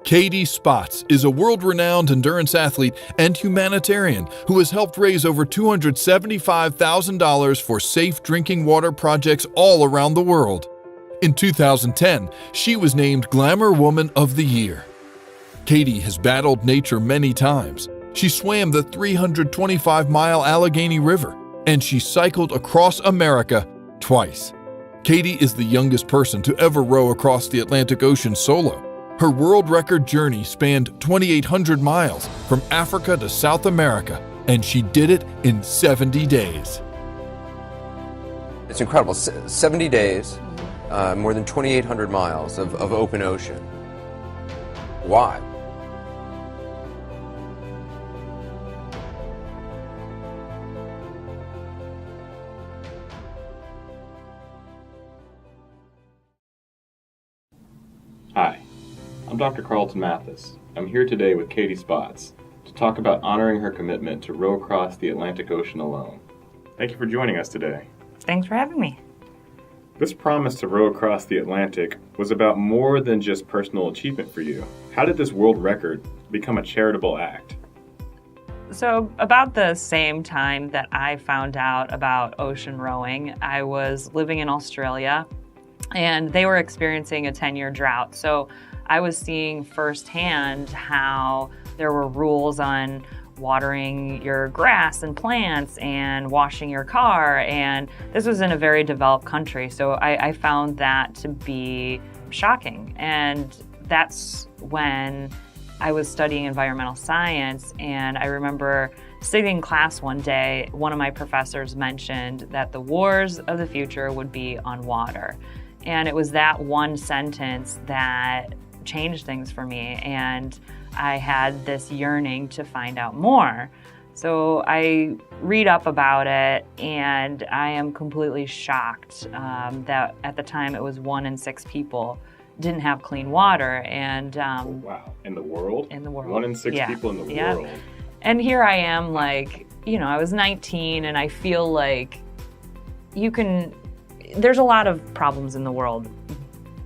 Katie Spotz is a world-renowned endurance athlete and humanitarian who has helped raise over $275,000 for safe drinking water projects all around the world. In 2010, she was named Glamour Woman of the Year. Katie has battled nature many times. She swam the 325-mile Allegheny River, and she cycled across America twice. Katie is the youngest person to ever row across the Atlantic Ocean solo. Her world record journey spanned 2,800 miles from Africa to South America, and she did it in 70 days. It's incredible. 70 days, more than 2,800 miles of open ocean. Why? Hi, I'm Dr. Carlton Mathis. I'm here today with Katie Spotz to talk about honoring her commitment to row across the Atlantic Ocean alone. Thank you for joining us today. Thanks for having me. This promise to row across the Atlantic was about more than just personal achievement for you. How did this world record become a charitable act? So about the same time that I found out about ocean rowing, I was living in Australia and they were experiencing a 10-year drought. So I was seeing firsthand how there were rules on watering your grass and plants and washing your car. And this was in a very developed country. So I found that to be shocking. And that's when I was studying environmental science. And I remember sitting in class one day, one of my professors mentioned that the wars of the future would be on water. And it was that one sentence that changed things for me. And I had this yearning to find out more. So I read up about it, and I am completely shocked that at the time it was 1 in 6 people didn't have clean water. And wow, in the world? In the world. 1 in 6 people in the world. And here I am, like, I was 19, and I feel like there's a lot of problems in the world,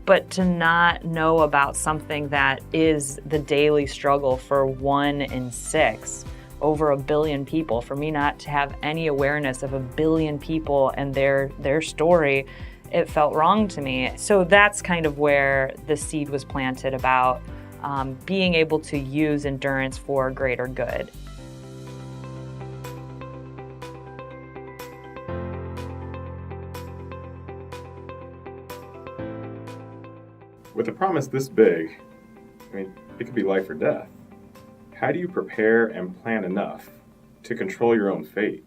but to not know about something that is the daily struggle for 1 in 6, over 1 billion people, for me not to have any awareness of 1 billion people and their story, it felt wrong to me. So that's kind of where the seed was planted about being able to use endurance for greater good. With a promise this big, it could be life or death. How do you prepare and plan enough to control your own fate?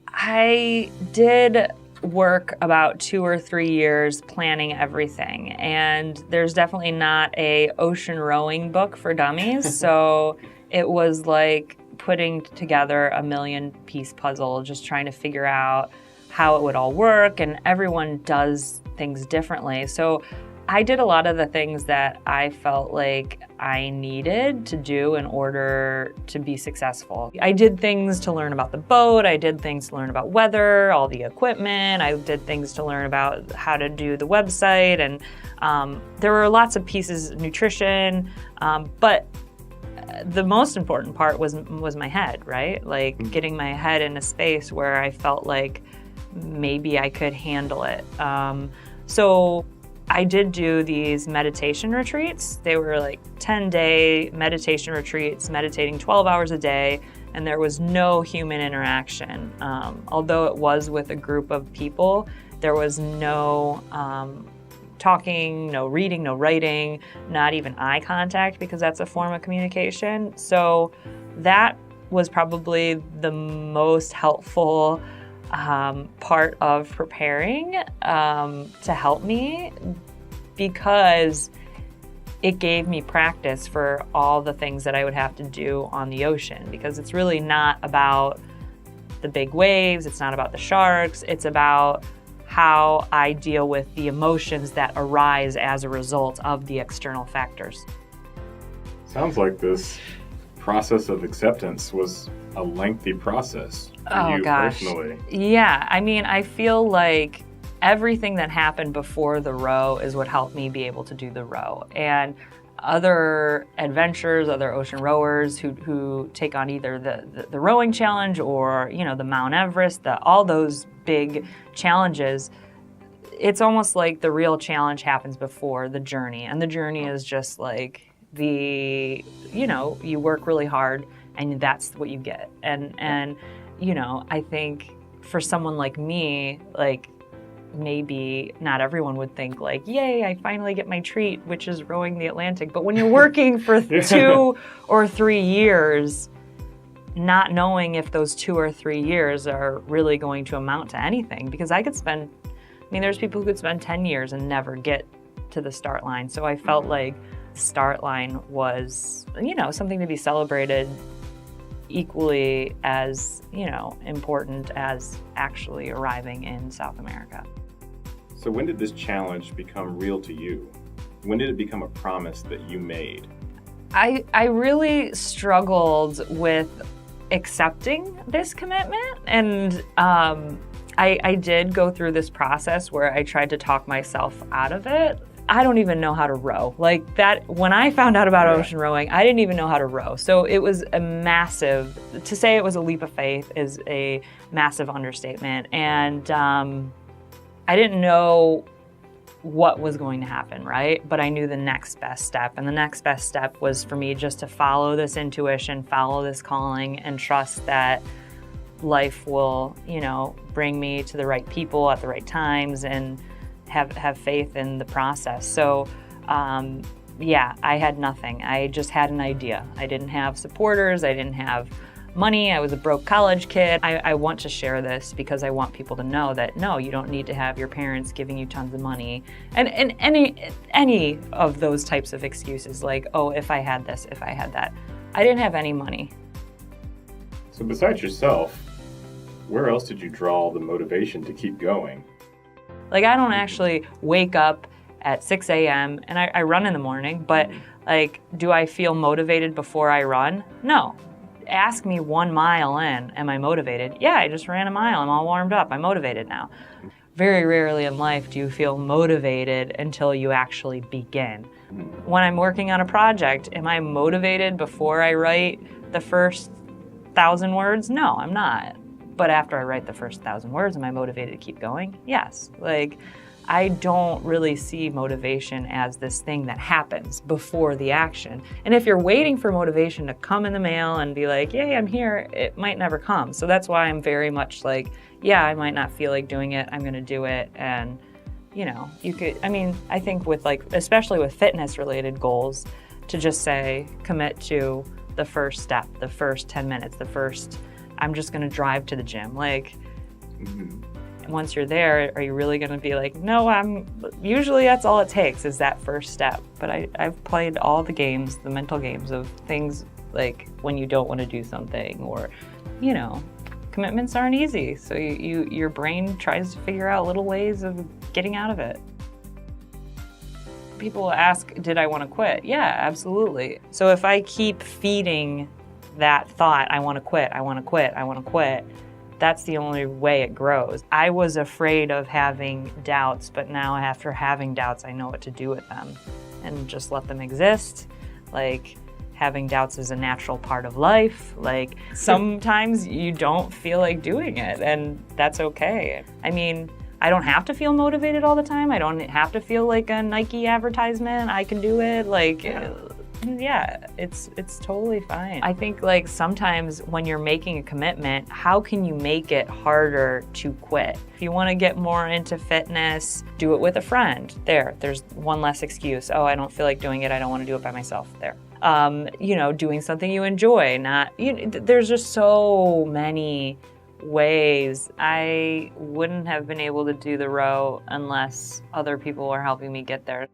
I did work about 2 or 3 years planning everything, and there's definitely not a ocean rowing book for dummies. So it was like putting together a 1,000,000-piece puzzle, just trying to figure out how it would all work, and everyone does things differently. So I did a lot of the things that I felt like I needed to do in order to be successful. I did things to learn about the boat, I did things to learn about weather, all the equipment, I did things to learn about how to do the website, and there were lots of pieces, nutrition, but the most important part was my head, right? Like getting my head in a space where I felt like maybe I could handle it. So I did do these meditation retreats. They were like 10-day meditation retreats, meditating 12 hours a day, and there was no human interaction. Although it was with a group of people, there was no talking, no reading, no writing, not even eye contact, because that's a form of communication. So that was probably the most helpful part of preparing to help me, because it gave me practice for all the things that I would have to do on the ocean, because it's really not about the big waves, it's not about the sharks, it's about how I deal with the emotions that arise as a result of the external factors. Sounds like this process of acceptance was a lengthy process for you personally. Yeah, I feel like everything that happened before the row is what helped me be able to do the row. And other adventurers, other ocean rowers who take on either the rowing challenge or, the Mount Everest, all those big challenges, it's almost like the real challenge happens before the journey. And the journey is just like you work really hard and that's what you get. And I think for someone like me, like, maybe not everyone would think like, yay, I finally get my treat, which is rowing the Atlantic. But when you're working for 2 or 3 years, not knowing if those 2 or 3 years are really going to amount to anything, because there's people who could spend 10 years and never get to the start line. So I felt like the start line was, something to be celebrated equally as, important as actually arriving in South America. So when did this challenge become real to you? When did it become a promise that you made? I really struggled with accepting this commitment, and I did go through this process where I tried to talk myself out of it. I don't even know how to row. Like that, when I found out about ocean rowing, I didn't even know how to row. So it was to say it was a leap of faith is a massive understatement. And I didn't know what was going to happen, right? But I knew the next best step. And the next best step was for me just to follow this intuition, follow this calling, and trust that life will, bring me to the right people at the right times, and have faith in the process. So, I had nothing. I just had an idea. I didn't have supporters. I didn't have money. I was a broke college kid. I want to share this because I want people to know that, no, you don't need to have your parents giving you tons of money. And any of those types of excuses, like, oh, if I had this, if I had that. I didn't have any money. So besides yourself, where else did you draw the motivation to keep going? Like, I don't actually wake up at 6 a.m. and I run in the morning, but like, do I feel motivated before I run? No. Ask me 1 mile in, am I motivated? Yeah, I just ran a mile, I'm all warmed up, I'm motivated now. Very rarely in life do you feel motivated until you actually begin. When I'm working on a project, am I motivated before I write the first 1,000 words? No, I'm not. But after I write the first 1,000 words, am I motivated to keep going? Yes. Like, I don't really see motivation as this thing that happens before the action. And if you're waiting for motivation to come in the mail and be like, yay, I'm here, it might never come. So that's why I'm very much like, yeah, I might not feel like doing it, I'm gonna do it. And, I think with especially with fitness related goals, to just say, commit to the first step, the first 10 minutes, I'm just gonna drive to the gym. Like, once you're there, are you really gonna be like, no, usually that's all it takes is that first step. But I've played all the games, the mental games of things like when you don't wanna do something, or, commitments aren't easy. So your brain tries to figure out little ways of getting out of it. People ask, did I wanna quit? Yeah, absolutely. So if I keep feeding that thought, I want to quit, I want to quit, I want to quit, that's the only way it grows. I was afraid of having doubts, but now after having doubts, I know what to do with them and just let them exist. Like, having doubts is a natural part of life. Like, sometimes you don't feel like doing it, and that's okay. I don't have to feel motivated all the time. I don't have to feel like a Nike advertisement. I can do it. Yeah, it's totally fine. I think sometimes when you're making a commitment, how can you make it harder to quit? If you want to get more into fitness, do it with a friend. There's one less excuse. Oh, I don't feel like doing it. I don't want to do it by myself. There. Doing something you enjoy. There's just so many ways. I wouldn't have been able to do the row unless other people were helping me get there.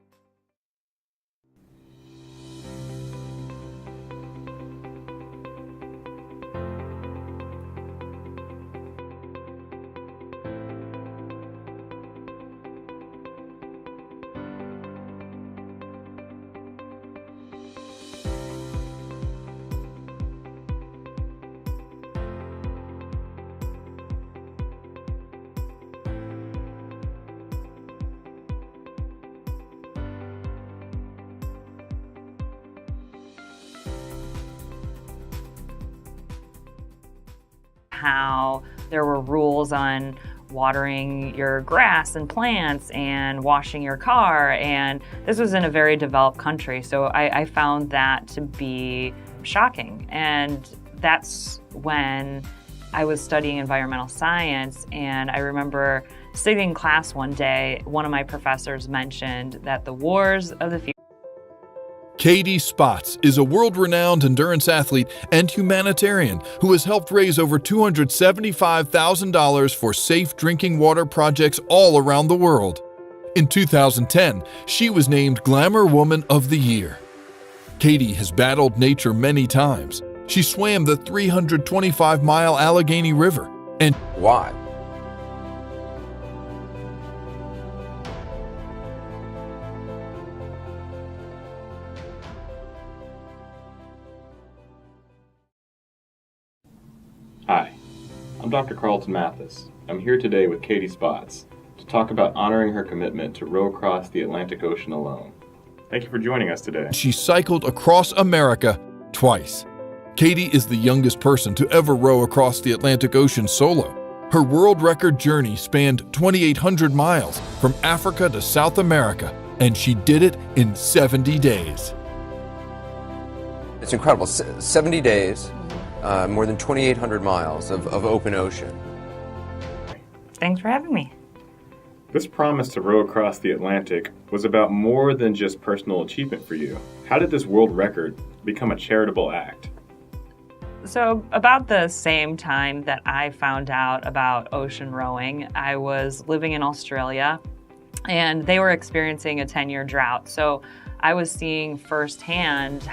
how there were rules on watering your grass and plants and washing your car. And this was in a very developed country. So I found that to be shocking. And that's when I was studying environmental science. And I remember sitting in class one day, one of my professors mentioned that the wars of the future. Katie Spotz is a world-renowned endurance athlete and humanitarian who has helped raise over $275,000 for safe drinking water projects all around the world. In 2010, she was named Glamour Woman of the Year. Katie has battled nature many times. She swam the 325-mile Allegheny River and Why? Hi, I'm Dr. Carlton Mathis. I'm here today with Katie Spotz to talk about honoring her commitment to row across the Atlantic Ocean alone. Thank you for joining us today. she cycled across America twice. Katie is the youngest person to ever row across the Atlantic Ocean solo. Her world record journey spanned 2,800 miles from Africa to South America, and she did it in 70 days. It's incredible. 70 days, more than 2,800 miles of open ocean. Thanks for having me. This promise to row across the Atlantic was about more than just personal achievement for you. How did this world record become a charitable act? So about the same time that I found out about ocean rowing, I was living in Australia and they were experiencing a 10-year drought. So I was seeing firsthand